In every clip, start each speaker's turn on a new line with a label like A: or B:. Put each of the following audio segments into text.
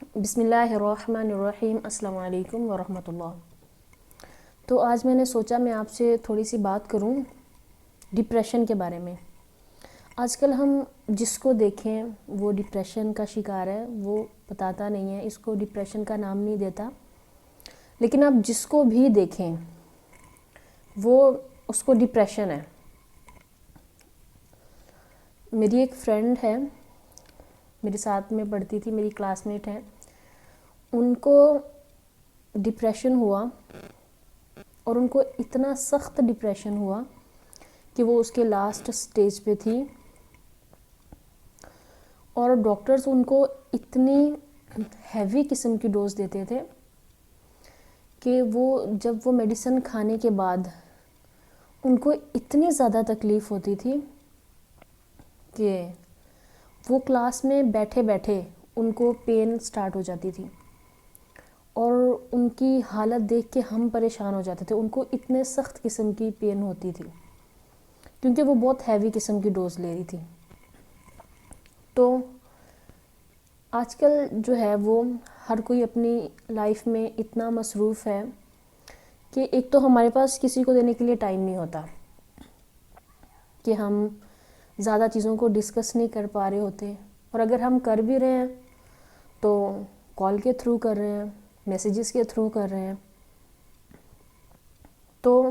A: بسم اللہ الرحمن الرحیم، السلام علیکم ورحمۃ اللہ۔ تو آج میں نے سوچا میں آپ سے تھوڑی سی بات کروں ڈپریشن کے بارے میں۔ آج کل ہم جس کو دیکھیں وہ ڈپریشن کا شکار ہے، وہ بتاتا نہیں ہے، اس کو ڈپریشن کا نام نہیں دیتا، لیکن آپ جس کو بھی دیکھیں وہ اس کو ڈپریشن ہے۔ میری ایک فرینڈ ہے، میرے ساتھ میں پڑھتی تھی، میری کلاس میٹ ہے، ان کو ڈپریشن ہوا اور ان کو اتنا سخت ڈپریشن ہوا کہ وہ اس کے لاسٹ سٹیج پہ تھی، اور ڈاکٹرز ان کو اتنی ہیوی قسم کی ڈوز دیتے تھے کہ وہ جب وہ میڈیسن کھانے کے بعد ان کو اتنی زیادہ تکلیف ہوتی تھی کہ وہ کلاس میں بیٹھے بیٹھے ان کو پین سٹارٹ ہو جاتی تھی، اور ان کی حالت دیکھ کے ہم پریشان ہو جاتے تھے، ان کو اتنے سخت قسم کی پین ہوتی تھی کیونکہ وہ بہت ہیوی قسم کی ڈوز لے رہی تھی۔ تو آج کل جو ہے وہ ہر کوئی اپنی لائف میں اتنا مصروف ہے کہ ایک تو ہمارے پاس کسی کو دینے کے لیے ٹائم نہیں ہوتا کہ ہم زیادہ چیزوں کو ڈسکس نہیں کر پا رہے ہوتے، اور اگر ہم کر بھی رہے ہیں تو کال کے تھرو کر رہے ہیں، میسیجز کے تھرو کر رہے ہیں۔ تو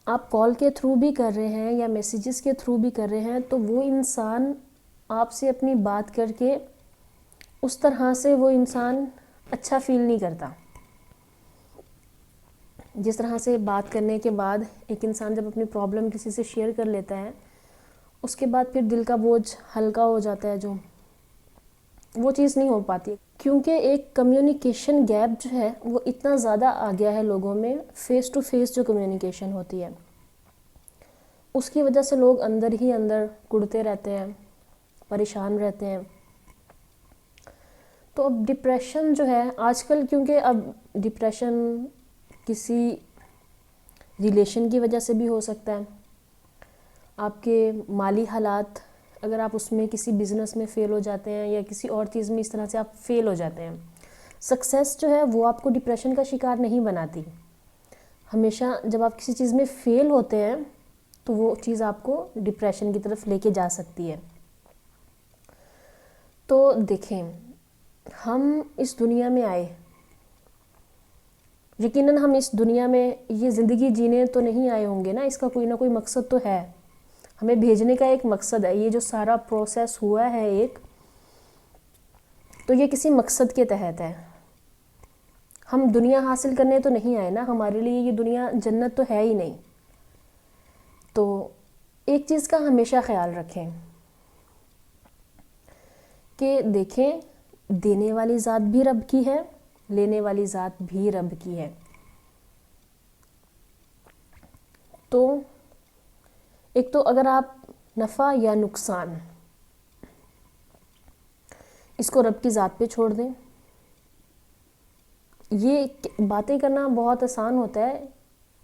A: آپ کال کے تھرو بھی کر رہے ہیں یا میسیجز کے تھرو بھی کر رہے ہیں تو وہ انسان آپ سے اپنی بات کر کے اس طرح سے وہ انسان اچھا فیل نہیں کرتا، جس طرح سے بات کرنے کے بعد ایک انسان جب اپنی پرابلم کسی سے شیئر کر لیتا ہے اس کے بعد پھر دل کا بوجھ ہلکا ہو جاتا ہے، جو وہ چیز نہیں ہو پاتی کیونکہ ایک کمیونیکیشن گیپ جو ہے وہ اتنا زیادہ آ گیا ہے لوگوں میں۔ فیس ٹو فیس جو کمیونیکیشن ہوتی ہے اس کی وجہ سے لوگ اندر ہی اندر کڑتے رہتے ہیں، پریشان رہتے ہیں۔ تو اب ڈپریشن جو ہے آج کل، کیونکہ اب ڈپریشن کسی ریلیشن کی وجہ سے بھی ہو سکتا ہے، آپ کے مالی حالات، اگر آپ اس میں کسی بزنس میں فیل ہو جاتے ہیں یا کسی اور چیز میں اس طرح سے آپ فیل ہو جاتے ہیں، سکسیس جو ہے وہ آپ کو ڈپریشن کا شکار نہیں بناتی۔ ہمیشہ جب آپ کسی چیز میں فیل ہوتے ہیں تو وہ چیز آپ کو ڈپریشن کی طرف لے کے جا سکتی ہے۔ تو دیکھیں، ہم اس دنیا میں آئے، یقیناً ہم اس دنیا میں یہ زندگی جینے تو نہیں آئے ہوں گے نا، اس کا کوئی نہ کوئی مقصد تو ہے، ہمیں بھیجنے کا ایک مقصد ہے۔ یہ جو سارا پروسیس ہوا ہے ایک، تو یہ کسی مقصد کے تحت ہے۔ ہم دنیا حاصل کرنے تو نہیں آئے نا، ہمارے لیے یہ دنیا جنت تو ہے ہی نہیں۔ تو ایک چیز کا ہمیشہ خیال رکھیں کہ دیکھیں، دینے والی ذات بھی رب کی ہے، لینے والی ذات بھی رب کی ہے۔ تو ایک تو اگر آپ نفع یا نقصان اس کو رب کی ذات پہ چھوڑ دیں، یہ باتیں کرنا بہت آسان ہوتا ہے،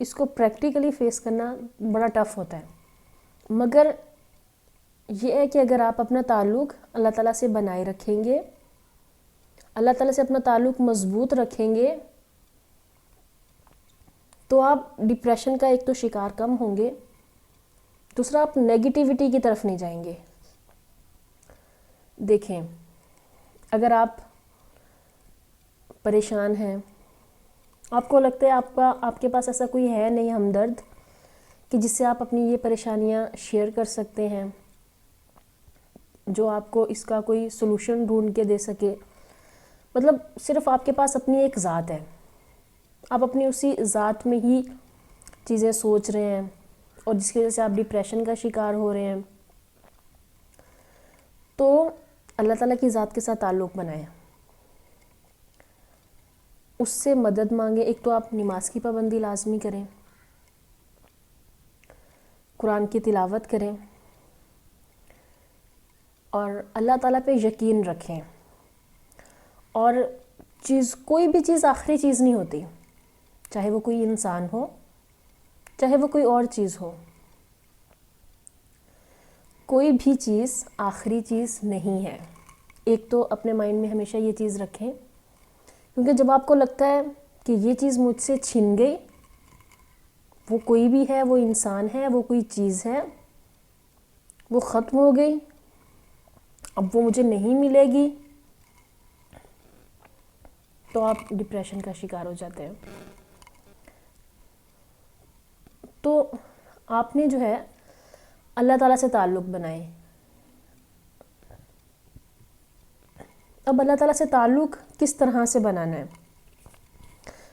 A: اس کو پریکٹیکلی فیس کرنا بڑا ٹف ہوتا ہے۔ مگر یہ ہے کہ اگر آپ اپنا تعلق اللہ تعالیٰ سے بنائے رکھیں گے، اللہ تعالیٰ سے اپنا تعلق مضبوط رکھیں گے، تو آپ ڈپریشن کا ایک تو شکار کم ہوں گے، دوسرا آپ نیگیٹیوٹی کی طرف نہیں جائیں گے۔ دیکھیں، اگر آپ پریشان ہیں، آپ کو لگتا ہے آپ کے پاس ایسا کوئی ہے نہیں ہمدرد کہ جس سے آپ اپنی یہ پریشانیاں شیئر کر سکتے ہیں، جو آپ کو اس کا کوئی سلوشن ڈھونڈ کے دے سکے، مطلب صرف آپ کے پاس اپنی ایک ذات ہے، آپ اپنی اسی ذات میں ہی چیزیں سوچ رہے ہیں، اور جس کی وجہ سے آپ ڈپریشن کا شکار ہو رہے ہیں، تو اللہ تعالیٰ کی ذات کے ساتھ تعلق بنائیں، اس سے مدد مانگیں۔ ایک تو آپ نماز کی پابندی لازمی کریں، قرآن کی تلاوت کریں، اور اللہ تعالیٰ پہ یقین رکھیں۔ اور کوئی بھی چیز آخری چیز نہیں ہوتی، چاہے وہ کوئی انسان ہو، چاہے وہ کوئی اور چیز ہو، کوئی بھی چیز آخری چیز نہیں ہے۔ ایک تو اپنے مائنڈ میں ہمیشہ یہ چیز رکھیں، کیونکہ جب آپ کو لگتا ہے کہ یہ چیز مجھ سے چھن گئی، وہ کوئی بھی ہے، وہ انسان ہے، وہ کوئی چیز ہے، وہ ختم ہو گئی، اب وہ مجھے نہیں ملے گی، تو آپ ڈپریشن کا شکار ہو جاتے ہیں۔ تو آپ نے جو ہے اللہ تعالیٰ سے تعلق بنائیں۔ اب اللہ تعالیٰ سے تعلق کس طرح سے بنانا ہے؟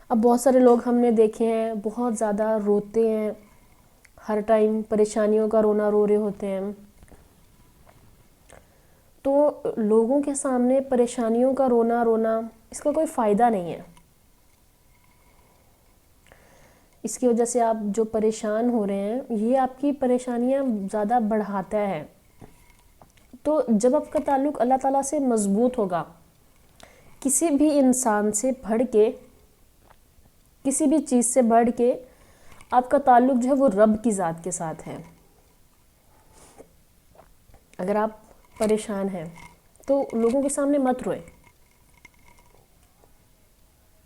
A: اب بہت سارے لوگ ہم نے دیکھے ہیں بہت زیادہ روتے ہیں، ہر ٹائم پریشانیوں کا رونا رو رہے ہوتے ہیں۔ تو لوگوں کے سامنے پریشانیوں کا رونا اس کا کوئی فائدہ نہیں ہے۔ اس کی وجہ سے آپ جو پریشان ہو رہے ہیں، یہ آپ کی پریشانیاں زیادہ بڑھاتا ہے۔ تو جب آپ کا تعلق اللہ تعالیٰ سے مضبوط ہوگا، کسی بھی انسان سے بڑھ کے، کسی بھی چیز سے بڑھ کے آپ کا تعلق جو ہے وہ رب کی ذات کے ساتھ ہے۔ اگر آپ پریشان ہیں تو لوگوں کے سامنے مت روئے،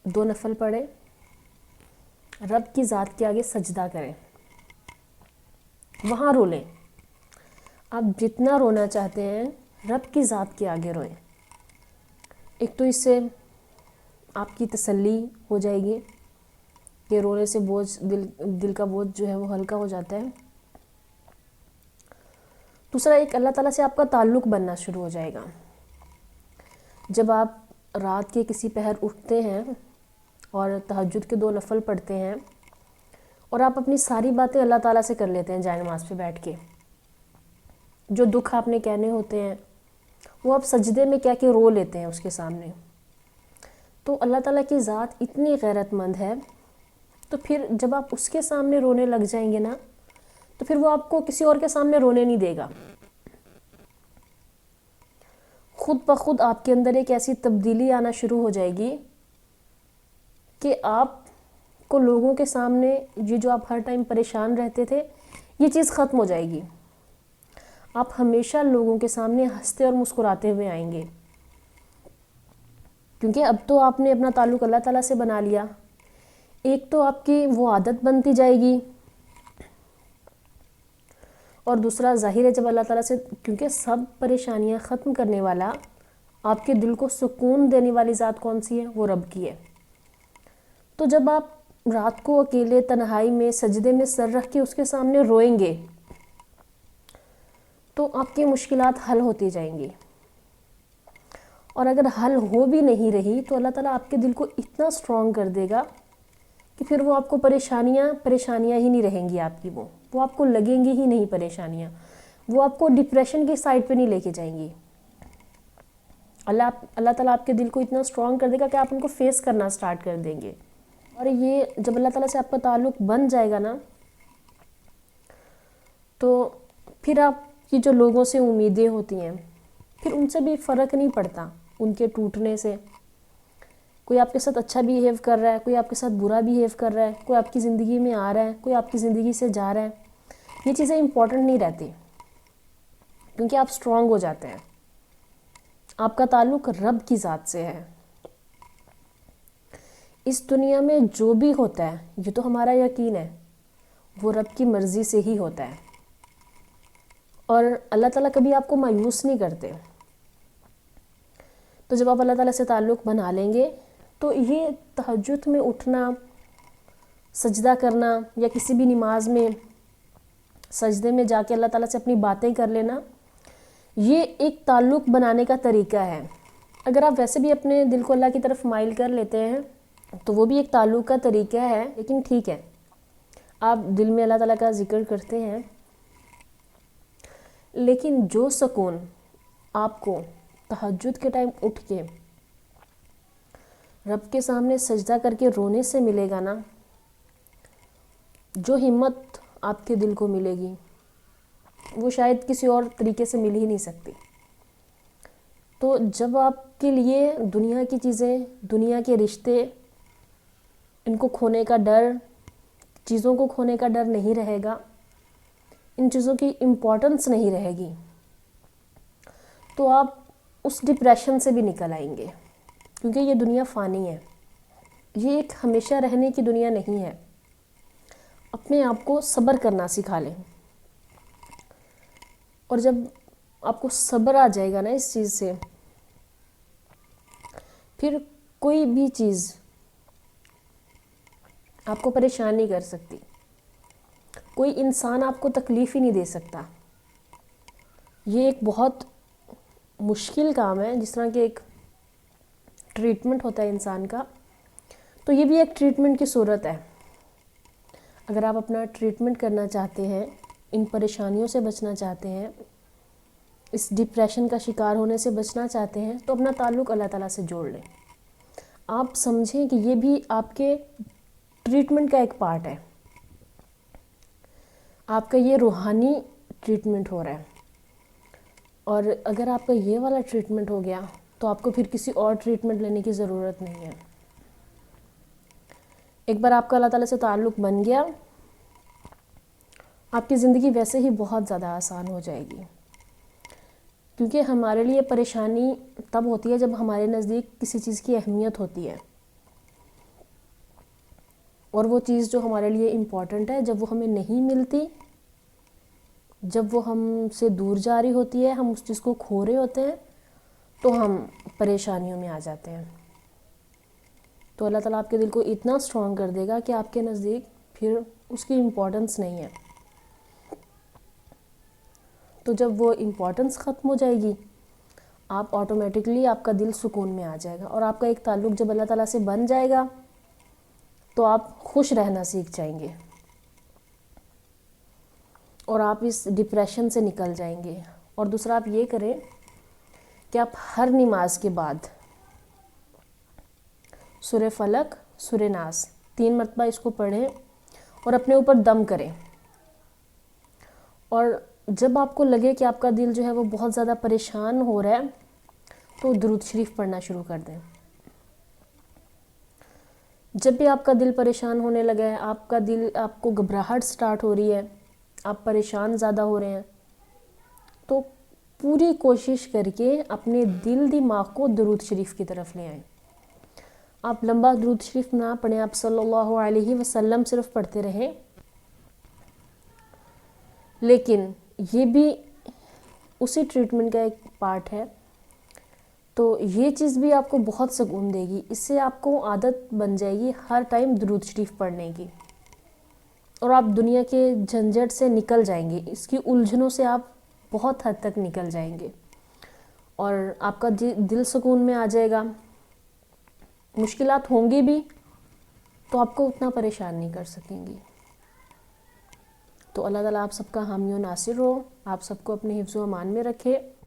A: 2 نفل پڑھیں، رب کی ذات کے آگے سجدہ کریں، وہاں رو لیں۔ آپ جتنا رونا چاہتے ہیں رب کی ذات کے آگے روئیں۔ ایک تو اس سے آپ کی تسلی ہو جائے گی کہ رونے سے دل کا بوجھ جو ہے وہ ہلکا ہو جاتا ہے۔ دوسرا، ایک اللہ تعالیٰ سے آپ کا تعلق بننا شروع ہو جائے گا۔ جب آپ رات کے کسی پہر اٹھتے ہیں اور تہجد کے 2 نفل پڑھتے ہیں اور آپ اپنی ساری باتیں اللہ تعالیٰ سے کر لیتے ہیں جائے نماز پہ بیٹھ کے، جو دکھ آپ نے کہنے ہوتے ہیں وہ آپ سجدے میں کہہ کے رو لیتے ہیں اس کے سامنے، تو اللہ تعالیٰ کی ذات اتنی غیرت مند ہے، تو پھر جب آپ اس کے سامنے رونے لگ جائیں گے نا، تو پھر وہ آپ کو کسی اور کے سامنے رونے نہیں دے گا۔ خود بخود آپ کے اندر ایک ایسی تبدیلی آنا شروع ہو جائے گی کہ آپ کو لوگوں کے سامنے یہ جو آپ ہر ٹائم پریشان رہتے تھے، یہ چیز ختم ہو جائے گی۔ آپ ہمیشہ لوگوں کے سامنے ہنستے اور مسکراتے ہوئے آئیں گے، کیونکہ اب تو آپ نے اپنا تعلق اللہ تعالیٰ سے بنا لیا۔ ایک تو آپ کی وہ عادت بنتی جائے گی، اور دوسرا ظاہر ہے جب اللہ تعالیٰ سے، کیونکہ سب پریشانیاں ختم کرنے والا، آپ کے دل کو سکون دینے والی ذات کون سی ہے؟ وہ رب کی ہے۔ تو جب آپ رات کو اکیلے تنہائی میں سجدے میں سر رکھ کے اس کے سامنے روئیں گے، تو آپ کی مشکلات حل ہوتی جائیں گی، اور اگر حل ہو بھی نہیں رہی تو اللہ تعالیٰ آپ کے دل کو اتنا سٹرونگ کر دے گا کہ پھر وہ آپ کو پریشانیاں ہی نہیں رہیں گی آپ کی، وہ آپ کو لگیں گی ہی نہیں پریشانیاں، وہ آپ کو ڈپریشن کی سائڈ پہ نہیں لے کے جائیں گی۔ اللہ تعالیٰ آپ کے دل کو اتنا سٹرونگ کر دے گا کہ آپ ان کو فیس کرنا سٹارٹ کر دیں گے۔ اور یہ جب اللہ تعالیٰ سے آپ کا تعلق بن جائے گا نا، تو پھر آپ کی جو لوگوں سے امیدیں ہوتی ہیں، پھر ان سے بھی فرق نہیں پڑتا ان کے ٹوٹنے سے۔ کوئی آپ کے ساتھ اچھا بیہیو کر رہا ہے، کوئی آپ کے ساتھ برا بیہیو کر رہا ہے، کوئی آپ کی زندگی میں آ رہا ہے، کوئی آپ کی زندگی سے جا رہا ہے، یہ چیزیں امپورٹنٹ نہیں رہتی، کیونکہ آپ سٹرونگ ہو جاتے ہیں۔ آپ کا تعلق رب کی ذات سے ہے۔ اس دنیا میں جو بھی ہوتا ہے، یہ تو ہمارا یقین ہے، وہ رب کی مرضی سے ہی ہوتا ہے، اور اللہ تعالیٰ کبھی آپ کو مایوس نہیں کرتے۔ تو جب آپ اللہ تعالیٰ سے تعلق بنا لیں گے، تو یہ تہجد میں اٹھنا، سجدہ کرنا، یا کسی بھی نماز میں سجدے میں جا کے اللہ تعالیٰ سے اپنی باتیں کر لینا، یہ ایک تعلق بنانے کا طریقہ ہے۔ اگر آپ ویسے بھی اپنے دل کو اللہ کی طرف مائل کر لیتے ہیں تو وہ بھی ایک تعلق کا طریقہ ہے، لیکن ٹھیک ہے، آپ دل میں اللہ تعالیٰ کا ذکر کرتے ہیں، لیکن جو سکون آپ کو تہجد کے ٹائم اٹھ کے رب کے سامنے سجدہ کر کے رونے سے ملے گا نا، جو ہمت آپ کے دل کو ملے گی، وہ شاید کسی اور طریقے سے مل ہی نہیں سکتی۔ تو جب آپ کے لیے دنیا کی چیزیں، دنیا کے رشتے، ان کو کھونے کا ڈر، چیزوں کو کھونے کا ڈر نہیں رہے گا، ان چیزوں کی امپورٹنس نہیں رہے گی، تو آپ اس ڈپریشن سے بھی نکل آئیں گے، کیونکہ یہ دنیا فانی ہے، یہ ایک ہمیشہ رہنے کی دنیا نہیں ہے۔ اپنے آپ کو صبر کرنا سکھا لیں، اور جب آپ کو صبر آ جائے گا نا اس چیز سے، پھر کوئی بھی چیز آپ کو پریشان نہیں کر سکتی، کوئی انسان آپ کو تکلیف ہی نہیں دے سکتا۔ یہ ایک بہت مشکل کام ہے، جس طرح کہ ایک ٹریٹمنٹ ہوتا ہے انسان کا، تو یہ بھی ایک ٹریٹمنٹ کی صورت ہے۔ اگر آپ اپنا ٹریٹمنٹ کرنا چاہتے ہیں، ان پریشانیوں سے بچنا چاہتے ہیں، اس ڈپریشن کا شکار ہونے سے بچنا چاہتے ہیں، تو اپنا تعلق اللہ تعالیٰ سے جوڑ لیں۔ آپ سمجھیں کہ یہ بھی آپ کے ٹریٹمنٹ کا ایک پارٹ ہے، آپ کا یہ روحانی ٹریٹمنٹ ہو رہا ہے، اور اگر آپ کا یہ والا ٹریٹمنٹ ہو گیا تو آپ کو پھر کسی اور ٹریٹمنٹ لینے کی ضرورت نہیں ہے۔ ایک بار آپ کا اللہ تعالیٰ سے تعلق بن گیا، آپ کی زندگی ویسے ہی بہت زیادہ آسان ہو جائے گی، کیونکہ ہمارے لیے پریشانی تب ہوتی ہے جب ہمارے نزدیک کسی چیز کی اہمیت ہوتی ہے، اور وہ چیز جو ہمارے لیے امپورٹنٹ ہے جب وہ ہمیں نہیں ملتی، جب وہ ہم سے دور جا رہی ہوتی ہے، ہم اس چیز کو کھو رہے ہوتے ہیں، تو ہم پریشانیوں میں آ جاتے ہیں۔ تو اللہ تعالیٰ آپ کے دل کو اتنا سٹرونگ کر دے گا کہ آپ کے نزدیک پھر اس کی امپورٹنس نہیں ہے۔ تو جب وہ امپورٹنس ختم ہو جائے گی، آپ آٹومیٹکلی آپ کا دل سکون میں آ جائے گا، اور آپ کا ایک تعلق جب اللہ تعالیٰ سے بن جائے گا تو آپ خوش رہنا سیکھ جائیں گے، اور آپ اس ڈپریشن سے نکل جائیں گے۔ اور دوسرا آپ یہ کریں کہ آپ ہر نماز کے بعد سورہ فلق، سورہ ناس 3 مرتبہ اس کو پڑھیں اور اپنے اوپر دم کریں، اور جب آپ کو لگے کہ آپ کا دل جو ہے وہ بہت زیادہ پریشان ہو رہا ہے تو درود شریف پڑھنا شروع کر دیں۔ جب بھی آپ کا دل پریشان ہونے لگا ہے، آپ کو گھبراہٹ سٹارٹ ہو رہی ہے، آپ پریشان زیادہ ہو رہے ہیں، تو پوری کوشش کر کے اپنے دل دماغ کو درود شریف کی طرف لے آئیں۔ آپ لمبا درود شریف نہ پڑھیں، آپ صلی اللہ علیہ وسلم صرف پڑھتے رہیں، لیکن یہ بھی اسی ٹریٹمنٹ کا ایک پارٹ ہے۔ تو یہ چیز بھی آپ کو بہت سکون دے گی، اس سے آپ کو عادت بن جائے گی ہر ٹائم درود شریف پڑھنے کی، اور آپ دنیا کے جھنجھٹ سے نکل جائیں گے، اس کی الجھنوں سے آپ بہت حد تک نکل جائیں گے، اور آپ کا دل سکون میں آ جائے گا۔ مشکلات ہوں گی بھی تو آپ کو اتنا پریشان نہیں کر سکیں گی۔ تو اللہ تعالیٰ آپ سب کا حامی و ناصر ہو، آپ سب کو اپنے حفظ و امان میں رکھے۔